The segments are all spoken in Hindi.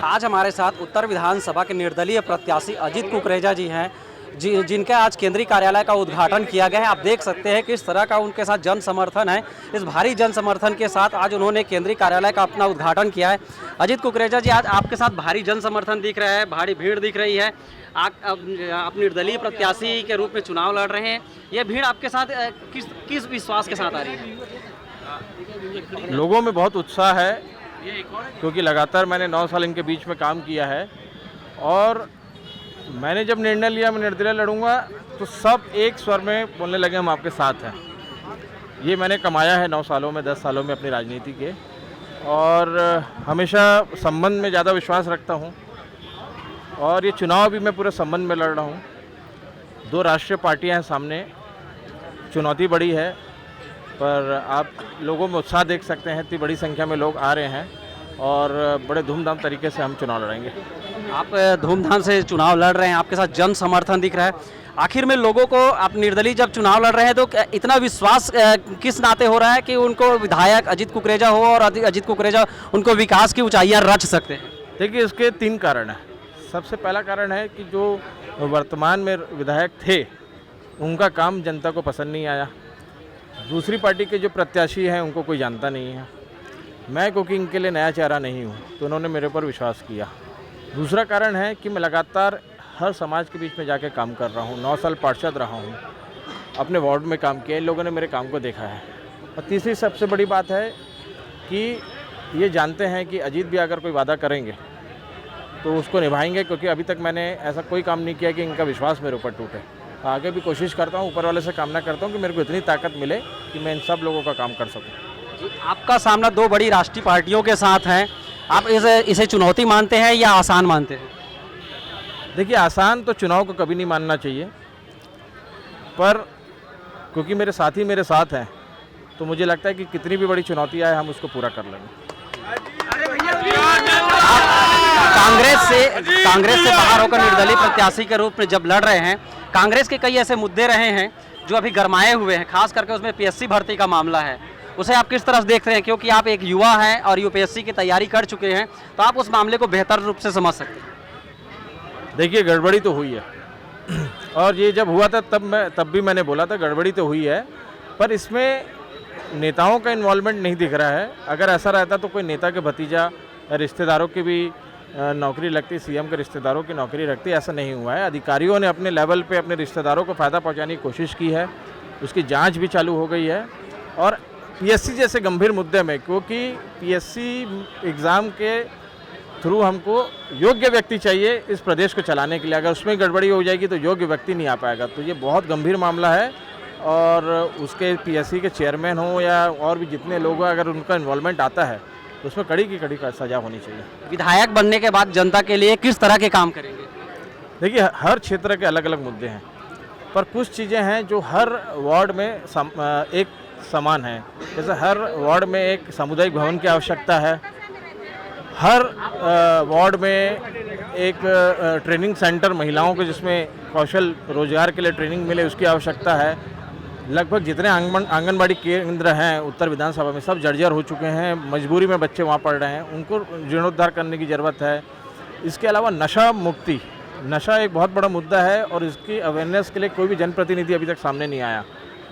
आज हमारे साथ उत्तर विधानसभा के निर्दलीय प्रत्याशी अजीत कुकरेजा जी हैं, जिनका आज केंद्रीय कार्यालय का उद्घाटन किया गया है। आप देख सकते हैं किस तरह का उनके साथ जन समर्थन है। इस भारी जन समर्थन के साथ आज उन्होंने केंद्रीय कार्यालय का अपना उद्घाटन किया है। अजीत कुकरेजा जी, आज आपके साथ भारी जन समर्थन दिख रहा है, भारी भीड़ दिख रही है। आप निर्दलीय प्रत्याशी के रूप में चुनाव लड़ रहे हैं। ये भीड़ आपके साथ किस विश्वास के साथ आ रही है? लोगों में बहुत उत्साह है, क्योंकि लगातार मैंने 9 साल इनके बीच में काम किया है और मैंने जब निर्णय लिया मैं निर्दलीय लड़ूंगा तो सब एक स्वर में बोलने लगे हम आपके साथ हैं। ये मैंने कमाया है 9 सालों में, 10 सालों में अपनी राजनीति के, और हमेशा संबंध में ज़्यादा विश्वास रखता हूँ। और ये चुनाव भी मैं पूरे संबंध में लड़ रहा हूँ। 2 राष्ट्रीय पार्टियाँ हैं सामने, चुनौती बड़ी है, पर आप लोगों में उत्साह देख सकते हैं। इतनी बड़ी संख्या में लोग आ रहे हैं और बड़े धूमधाम तरीके से हम चुनाव लड़ेंगे। आप धूमधाम से चुनाव लड़ रहे हैं, आपके साथ जन समर्थन दिख रहा है। आखिर में लोगों को, आप निर्दलीय जब चुनाव लड़ रहे हैं तो इतना विश्वास किस नाते हो रहा है कि उनको विधायक अजीत कुकरेजा हो और अजीत कुकरेजा उनको विकास की ऊंचाइयां रच सकते हैं? देखिए, इसके 3 कारण हैं। सबसे पहला कारण है कि जो वर्तमान में विधायक थे उनका काम जनता को पसंद नहीं आया। दूसरी पार्टी के जो प्रत्याशी हैं उनको कोई जानता नहीं है। मैं क्योंकि इनके लिए नया चेहरा नहीं हूँ तो उन्होंने मेरे पर विश्वास किया। दूसरा कारण है कि मैं लगातार हर समाज के बीच में जाके काम कर रहा हूँ। 9 साल पार्षद रहा हूँ, अपने वार्ड में काम किया, इन लोगों ने मेरे काम को देखा है। और तीसरी सबसे बड़ी बात है कि ये जानते हैं कि अजीत भी अगर कोई वादा करेंगे तो उसको निभाएंगे, क्योंकि अभी तक मैंने ऐसा कोई काम नहीं किया कि इनका विश्वास मेरे ऊपर टूटे। आगे भी कोशिश करता हूँ, ऊपर वाले से कामना करता हूँ कि मेरे को इतनी ताकत मिले कि मैं इन सब लोगों का काम कर सकूँ। आपका सामना 2 बड़ी राष्ट्रीय पार्टियों के साथ है, आप इसे चुनौती मानते हैं या आसान मानते हैं? देखिए, आसान तो चुनाव को कभी नहीं मानना चाहिए, पर क्योंकि मेरे साथी मेरे साथ हैं तो मुझे लगता है कि कितनी भी बड़ी चुनौती आए हम उसको पूरा कर लेंगे। कांग्रेस से बाहर होकर निर्दलीय प्रत्याशी के रूप में जब लड़ रहे हैं, कांग्रेस के कई ऐसे मुद्दे रहे हैं जो अभी गरमाए हुए हैं, खास करके उसमें पीएससी भर्ती का मामला है। उसे आप किस तरह से देख रहे हैं? क्योंकि आप एक युवा हैं और यूपीएससी की तैयारी कर चुके हैं, तो आप उस मामले को बेहतर रूप से समझ सकते हैं। देखिए, गड़बड़ी तो हुई है और ये जब हुआ था तब भी मैंने बोला था गड़बड़ी तो हुई है, पर इसमें नेताओं का इन्वॉल्वमेंट नहीं दिख रहा है। अगर ऐसा रहता तो कोई नेता के भतीजा, रिश्तेदारों की भी नौकरी लगती, सीएम के रिश्तेदारों की नौकरी लगती, ऐसा नहीं हुआ है। अधिकारियों ने अपने लेवल पे अपने रिश्तेदारों को फ़ायदा पहुंचाने की कोशिश की है, उसकी जांच भी चालू हो गई है। और पीएससी जैसे गंभीर मुद्दे में, क्योंकि पीएससी एग्ज़ाम के थ्रू हमको योग्य व्यक्ति चाहिए इस प्रदेश को चलाने के लिए, अगर उसमें गड़बड़ी हो जाएगी तो योग्य व्यक्ति नहीं आ पाएगा। तो ये बहुत गंभीर मामला है और उसके पीएससी के चेयरमैन हो या और भी जितने लोग हैं, अगर उनका इन्वॉल्वमेंट आता है तो उसमें कड़ी की कड़ी सजा होनी चाहिए। विधायक बनने के बाद जनता के लिए किस तरह के काम करेंगे? देखिए, हर क्षेत्र के अलग अलग मुद्दे हैं, पर कुछ चीज़ें हैं जो हर वार्ड में एक समान है। जैसे हर वार्ड में एक सामुदायिक भवन की आवश्यकता है, हर वार्ड में एक ट्रेनिंग सेंटर महिलाओं को जिसमें कौशल रोजगार के लिए ट्रेनिंग मिले उसकी आवश्यकता है। लगभग जितने आंगनबाड़ी केंद्र हैं उत्तर विधानसभा में सब जर्जर हो चुके हैं, मजबूरी में बच्चे वहाँ पढ़ रहे हैं, उनको जीर्णोद्धार करने की ज़रूरत है। इसके अलावा नशा मुक्ति, नशा एक बहुत बड़ा मुद्दा है और इसकी अवेयरनेस के लिए कोई भी जनप्रतिनिधि अभी तक सामने नहीं आया।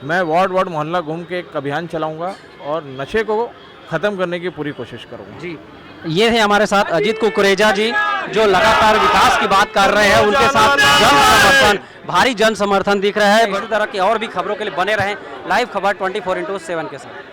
मैं वार्ड मोहल्ला घूम के एक अभियान चलाऊँगा और नशे को ख़त्म करने की पूरी कोशिश करूँगा। जी, ये है हमारे साथ अजीत कुकरेजा जी, जो लगातार विकास की बात कर रहे हैं। उनके साथ भारी जन समर्थन दिख रहा है। इसी तरह की और भी खबरों के लिए बने रहें लाइव खबर 24x7 के साथ।